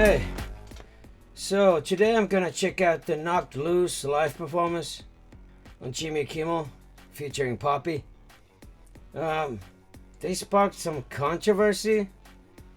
Hey, so today I'm gonna check out the Knocked Loose live performance on Jimmy Kimmel featuring Poppy. They sparked some controversy.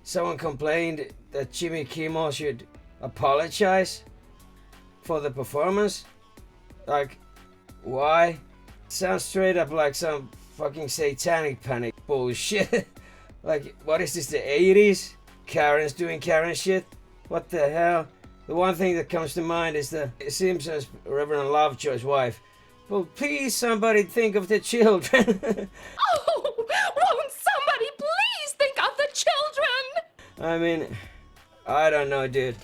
Someone complained that Jimmy Kimmel should apologize for the performance. Like, why? Sounds straight up like some fucking satanic panic bullshit. Like, what is this, the 80s? Karen's doing Karen shit? What the hell? The one thing that comes to mind is the Simpsons Reverend Lovejoy's wife. Well, please somebody think of the children. Oh, won't somebody please think of the children? I mean, I don't know, dude.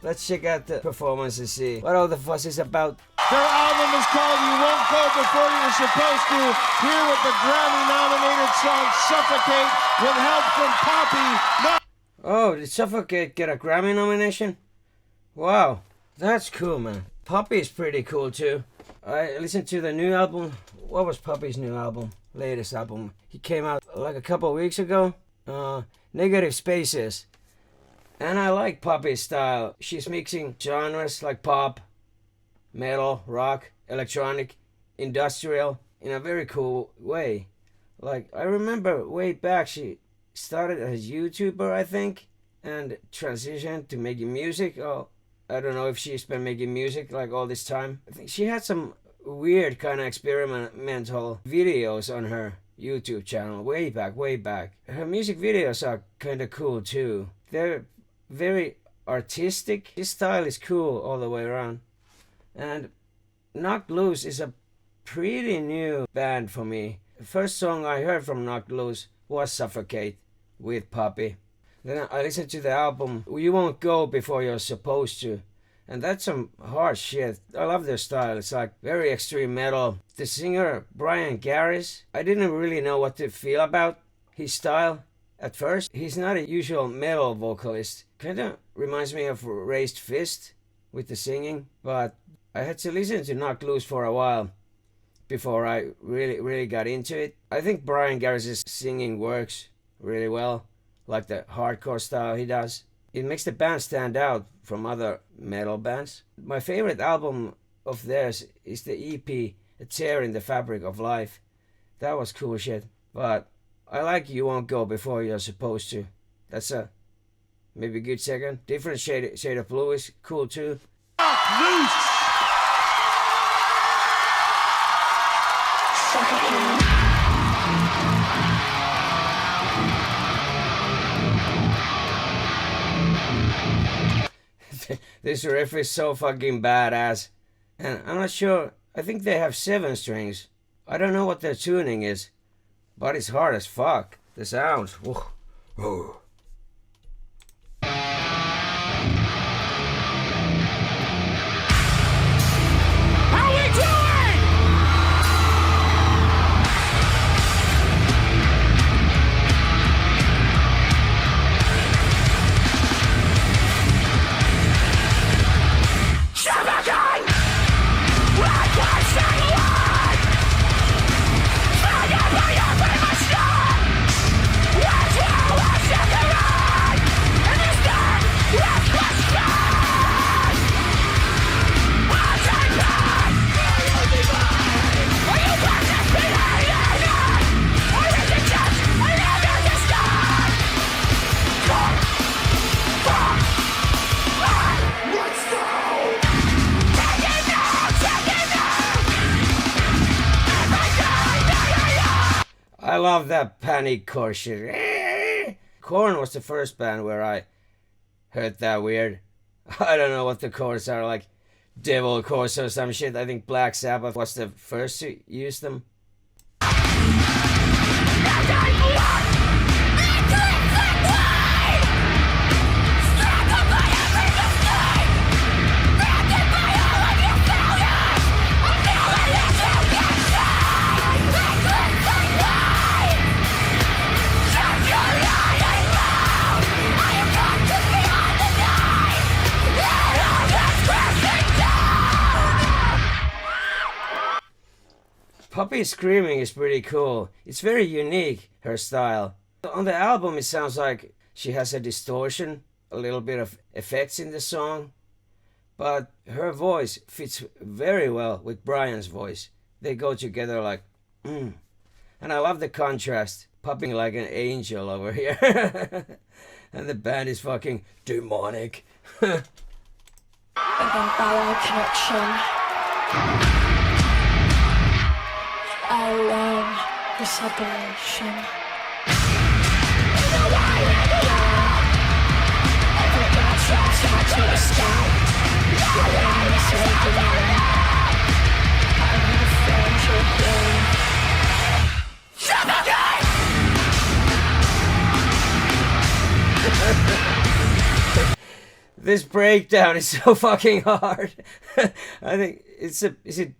Let's check out the performance and see what all the fuss is about. Their album is called You Won't Go Before You're Supposed to. Here with the Grammy-nominated song Suffocate with help from Poppy. Oh, did Suffocate get a Grammy nomination? Wow, that's cool, man. Poppy is pretty cool too. I listened to the new album. What was Poppy's new album? Latest album. He came out like a couple weeks ago. Negative Spaces. And I like Poppy's style. She's mixing genres like pop, metal, rock, electronic, industrial in a very cool way. Like, I remember way back she started as a YouTuber, I think, and transitioned to making music. Oh, I don't know if she's been making music like all this time. I think she had some weird kind of experimental videos on her YouTube channel way back. Her music videos are kind of cool too. They're very artistic. His style is cool all the way around. And Knocked Loose is a pretty new band for me. The first song I heard from Knocked Loose was Suffocate with Poppy. Then I listened to the album You Won't Go Before You're Supposed to. And that's some hard shit. I love their style. It's like very extreme metal. The singer Brian Garris, I didn't really know what to feel about his style at first. He's not a usual metal vocalist. Kinda reminds me of Raised Fist with the singing. But I had to listen to Knocked Loose for a while before I really got into it. I think Brian Garris' singing works really well, like the hardcore style he does. It makes the band stand out from other metal bands. My favorite album of theirs is the EP A Tear in the Fabric of Life. That was cool shit. But I like You Won't Go Before You're Supposed to. That's a maybe good second. Different shade of blue is cool too. Loose! This riff is so fucking badass. And I'm not sure, I think they have 7 strings. I don't know what their tuning is, but it's hard as fuck. The sounds. Whoa. Whoa. I love that panic chorus shit. Korn was the first band where I heard that weird. I don't know what the chords are, like devil chords or some shit. I think Black Sabbath was the first to use them. Poppy's screaming is pretty cool. It's very unique, her style. On the album it sounds like she has a distortion a little bit of effects in the song, but her voice fits very well with Brian's voice. They go together like, And I love the contrast, popping like an angel over here. And the band is fucking demonic. An ally connection. I learn the separation. To the sky. This breakdown is so fucking hard. I think is it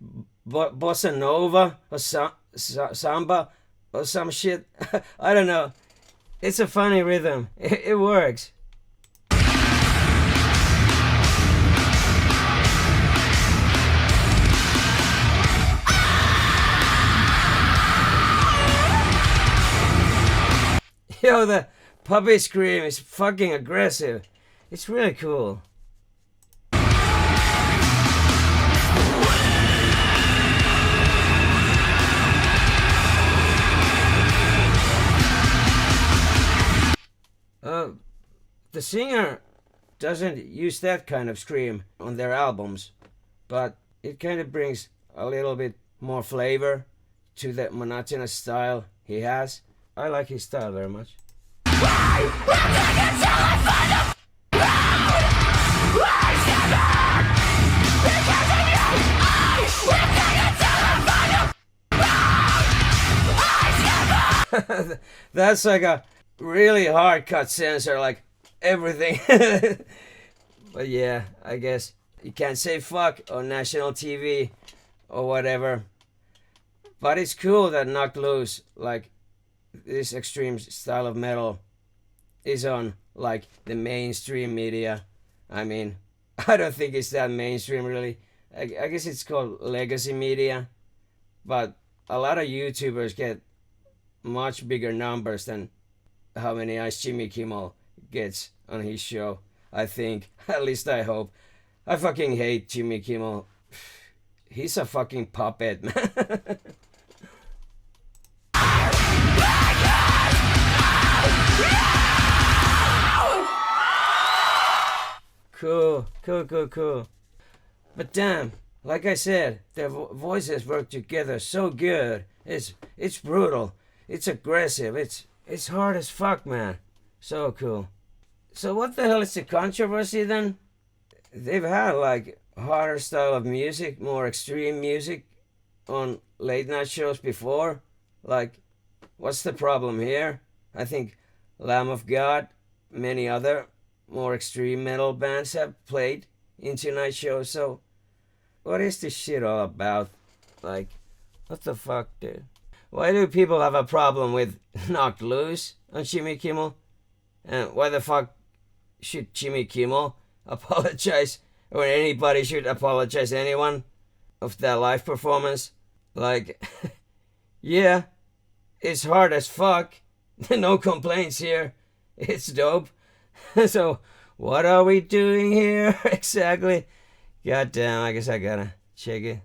bossa nova or samba or some shit? I don't know. It's a funny rhythm. It works. Yo, the puppy scream is fucking aggressive. It's really cool. The singer doesn't use that kind of scream on their albums, but it kind of brings a little bit more flavor to the monotonous style he has. I like his style very much. That's like a really hard cut sensor, like everything. But yeah, I guess you can't say fuck on national TV or whatever. But it's cool that Knocked Loose, like this extreme style of metal, is on like the mainstream media. I mean, I don't think it's that mainstream really. I guess it's called legacy media, but a lot of YouTubers get much bigger numbers than how many eyes Jimmy Kimmel gets on his show. I think, at least I hope. I fucking hate Jimmy Kimmel. He's a fucking puppet, man. Cool. But damn, like I said, their voices work together so good. It's brutal. It's aggressive. It's hard as fuck, man. So cool. So what the hell is the controversy then? They've had like harder style of music, more extreme music on late night shows before. Like, what's the problem here? I think Lamb of God, many other more extreme metal bands have played in tonight shows. So what is this shit all about? Like, what the fuck, dude? Why do people have a problem with Knocked Loose on Jimmy Kimmel? And why the fuck should Jimmy Kimmel apologize, or anybody should apologize anyone of their live performance? Like, yeah, it's hard as fuck. No complaints here. It's dope. So, what are we doing here exactly? Goddamn, I guess I gotta check it.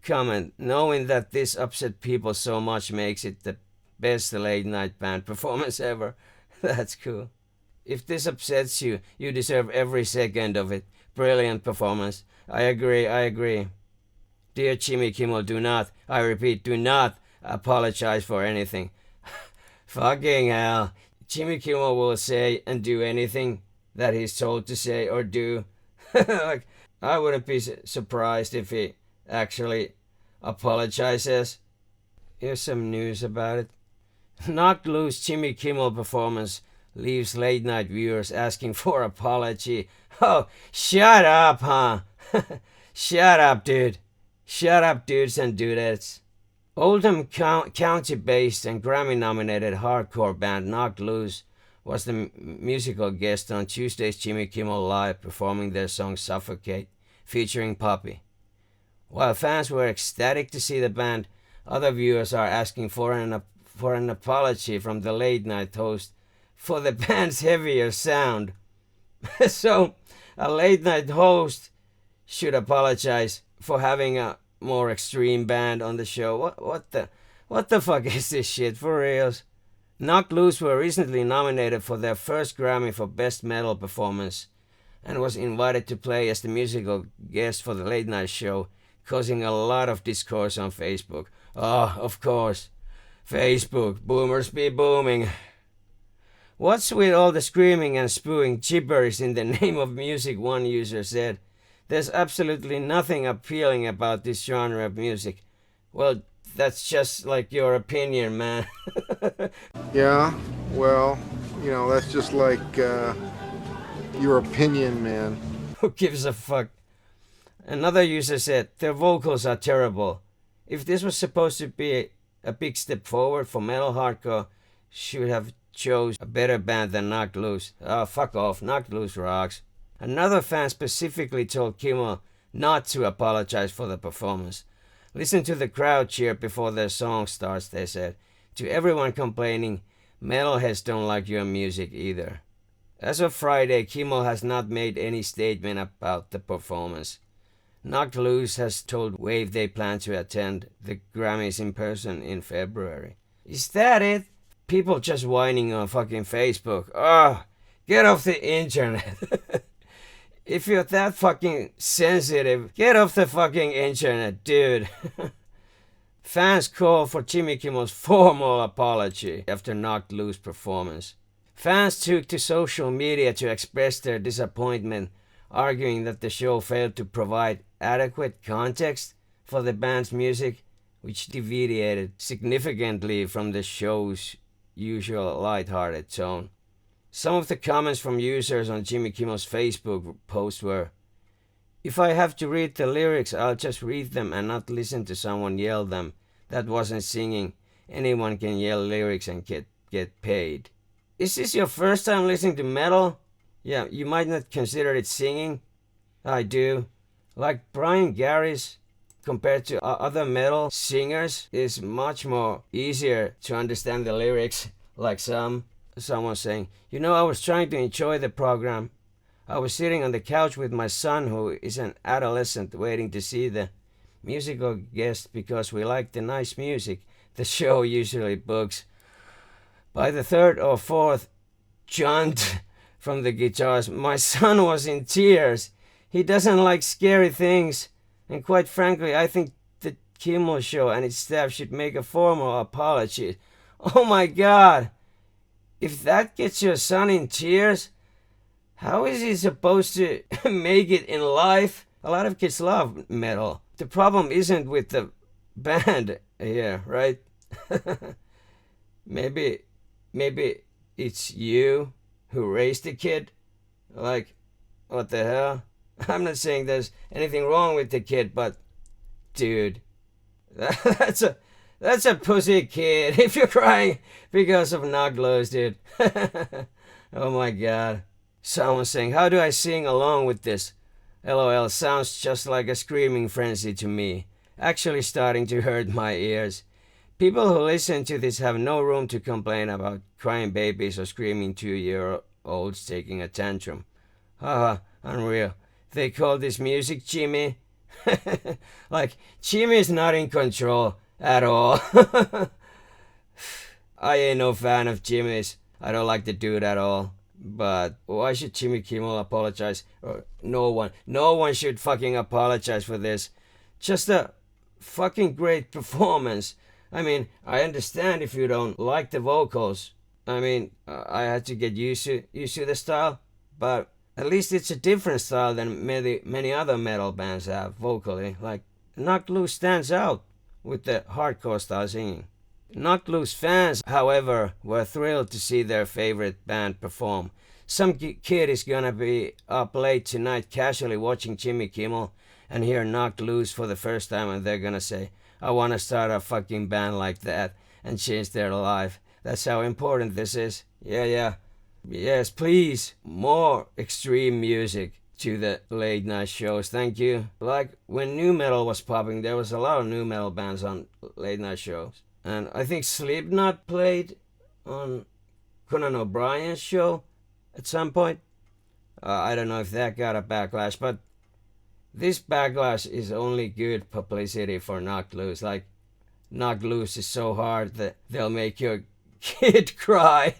Comment, knowing that this upset people so much makes it the best late night band performance ever. That's cool. If this upsets you, you deserve every second of it. Brilliant performance. I agree. Dear Jimmy Kimmel, do not, I repeat, do not apologize for anything. Fucking hell. Jimmy Kimmel will say and do anything that he's told to say or do. Like, I wouldn't be surprised if he actually apologizes. Here's some news about it. Knocked Loose Jimmy Kimmel performance leaves late night viewers asking for apology. Oh, shut up, huh? Shut up, dude. Shut up, dudes and dudettes. Oldham County-based and Grammy-nominated hardcore band Knocked Loose was the musical guest on Tuesday's Jimmy Kimmel Live, performing their song Suffocate, featuring Poppy. While fans were ecstatic to see the band, other viewers are asking for an apology from the late night host for the band's heavier sound. So a late night host should apologize for having a more extreme band on the show. What the fuck is this shit, for reals? Knocked Loose were recently nominated for their first Grammy for Best Metal Performance and was invited to play as the musical guest for the late night show, causing a lot of discourse on Facebook. Oh, of course. Facebook, boomers be booming. What's with all the screaming and spewing gibberish in the name of music, one user said. There's absolutely nothing appealing about this genre of music. Well, that's just like your opinion, man. Yeah, well, you know, that's just like your opinion, man. Who gives a fuck? Another user said, their vocals are terrible. If this was supposed to be a big step forward for metal hardcore, should have chose a better band than Knocked Loose. Oh, fuck off, Knocked Loose rocks. Another fan specifically told Kimmel not to apologize for the performance. Listen to the crowd cheer before their song starts, they said. To everyone complaining, metalheads don't like your music either. As of Friday, Kimmel has not made any statement about the performance. Knocked Loose has told Wave they plan to attend the Grammys in person in February. Is that it? People just whining on fucking Facebook. Oh, get off the internet. If you're that fucking sensitive, get off the fucking internet, dude. Fans call for Jimmy Kimmel's formal apology after Knocked Loose performance. Fans took to social media to express their disappointment, arguing that the show failed to provide adequate context for the band's music, which deviated significantly from the show's usual lighthearted tone. Some of the comments from users on Jimmy Kimmel's Facebook post were, if I have to read the lyrics, I'll just read them and not listen to someone yell them. That wasn't singing. Anyone can yell lyrics and get paid. Is this your first time listening to metal? Yeah, you might not consider it singing. I do. Like Brian Garris, compared to other metal singers, is much more easier to understand the lyrics. Like someone saying, you know, I was trying to enjoy the program. I was sitting on the couch with my son, who is an adolescent, waiting to see the musical guest because we like the nice music the show usually books. By the third or fourth jaunt from the guitars, my son was in tears. He doesn't like scary things, and quite frankly, I think the Kimmel Show and its staff should make a formal apology. Oh my God! If that gets your son in tears, how is he supposed to make it in life? A lot of kids love metal. The problem isn't with the band here, right? Maybe it's you who raised the kid. Like, what the hell? I'm not saying there's anything wrong with the kid, but dude, that's a pussy kid if you're crying because of Knocked Loose, dude. Oh my God. Someone saying, how do I sing along with this? LOL, sounds just like a screaming frenzy to me. Actually starting to hurt my ears. People who listen to this have no room to complain about crying babies or screaming 2-year-olds taking a tantrum. Haha, unreal. They call this music, Jimmy? Like, Jimmy's not in control at all. I ain't no fan of Jimmy's. I don't like the dude at all. But why should Jimmy Kimmel apologize? Or no one should fucking apologize for this. Just a fucking great performance. I mean, I understand if you don't like the vocals. I mean, I had to get used to the style, but at least it's a different style than many other metal bands have vocally. Like, Knocked Loose stands out with the hardcore style singing. Knocked Loose fans, however, were thrilled to see their favorite band perform. Some kid is gonna be up late tonight casually watching Jimmy Kimmel and hear Knocked Loose for the first time, and they're gonna say, I wanna start a fucking band like that and change their life. That's how important this is. Yeah. Yes, please. More extreme music to the late night shows. Thank you. Like when new metal was popping, there was a lot of new metal bands on late night shows. And I think Slipknot played on Conan O'Brien's show at some point. I don't know if that got a backlash, but this backlash is only good publicity for Knocked Loose. Like, Knocked Loose is so hard that they'll make your kid cry.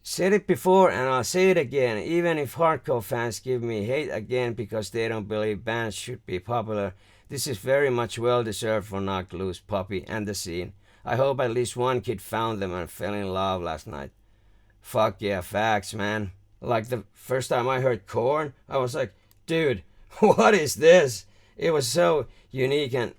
Said it before and I'll say it again. Even if hardcore fans give me hate again because they don't believe bands should be popular, this is very much well deserved for Knocked Loose, Poppy, and the scene. I hope at least one kid found them and fell in love last night. Fuck yeah, facts, man. Like the first time I heard Korn, I was like, dude, what is this? It was so unique and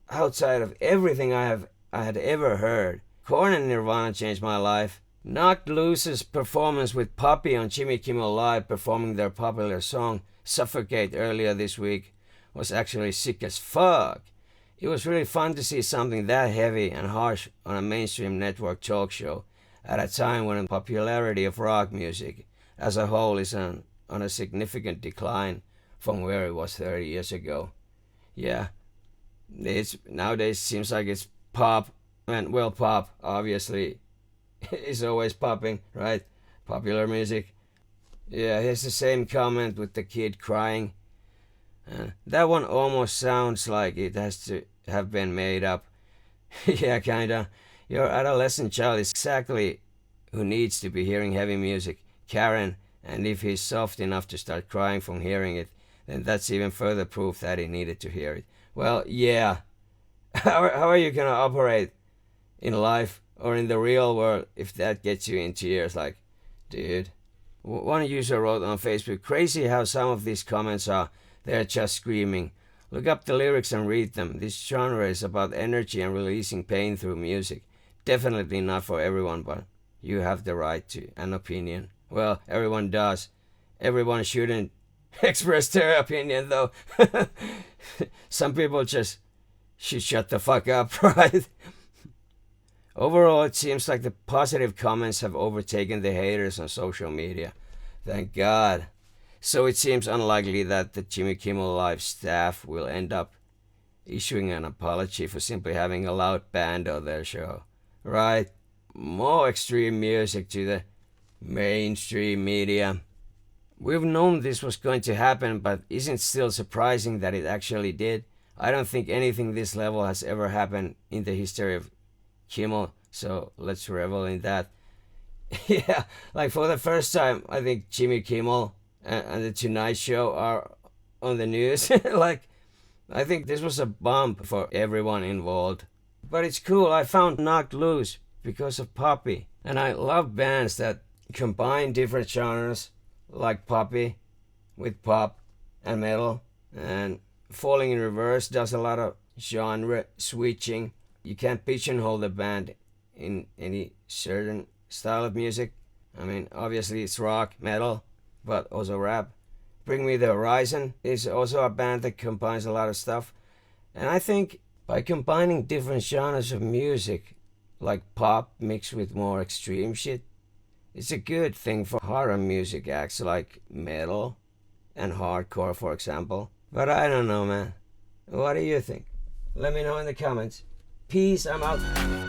outside of everything I had ever heard. Korn and Nirvana changed my life. Knocked Loose's performance with Poppy on Jimmy Kimmel Live performing their popular song Suffocate earlier this week was actually sick as fuck. It was really fun to see something that heavy and harsh on a mainstream network talk show at a time when the popularity of rock music as a whole is on a significant decline from where it was 30 years ago. Yeah, nowadays seems like it's pop, and well, pop obviously is always popping, right? Popular music. Yeah, here's the same comment with the kid crying. That one almost sounds like it has to have been made up. Yeah, kinda. Your adolescent child is exactly who needs to be hearing heavy music, Karen, and if he's soft enough to start crying from hearing it, then that's even further proof that he needed to hear it. Well, yeah. How are you gonna operate in life or in the real world if that gets you in tears? Like, dude. One user wrote on Facebook, crazy how some of these comments are. They're just screaming. Look up the lyrics and read them. This genre is about energy and releasing pain through music. Definitely not for everyone, but you have the right to an opinion. Well, everyone does. Everyone shouldn't express their opinion, though. Some people just should shut the fuck up, right? Overall, it seems like the positive comments have overtaken the haters on social media. Thank God. So it seems unlikely that the Jimmy Kimmel Live staff will end up issuing an apology for simply having a loud band on their show. Right? More extreme music to the mainstream media. We've known this was going to happen, but isn't it still surprising that it actually did? I don't think anything this level has ever happened in the history of Kimmel, so let's revel in that. Yeah, like for the first time, I think Jimmy Kimmel and the Tonight Show are on the news. Like, I think this was a bump for everyone involved. But it's cool, I found Knocked Loose because of Poppy. And I love bands that combine different genres, like Poppy with pop and metal. And Falling in Reverse does a lot of genre switching. You can't pigeonhole the band in any certain style of music. I mean, obviously it's rock, metal, but also rap. Bring Me the Horizon is also a band that combines a lot of stuff. And I think by combining different genres of music, like pop mixed with more extreme shit, it's a good thing for horror music acts like metal and hardcore, for example. But I don't know, man. What do you think? Let me know in the comments. Peace, I'm out.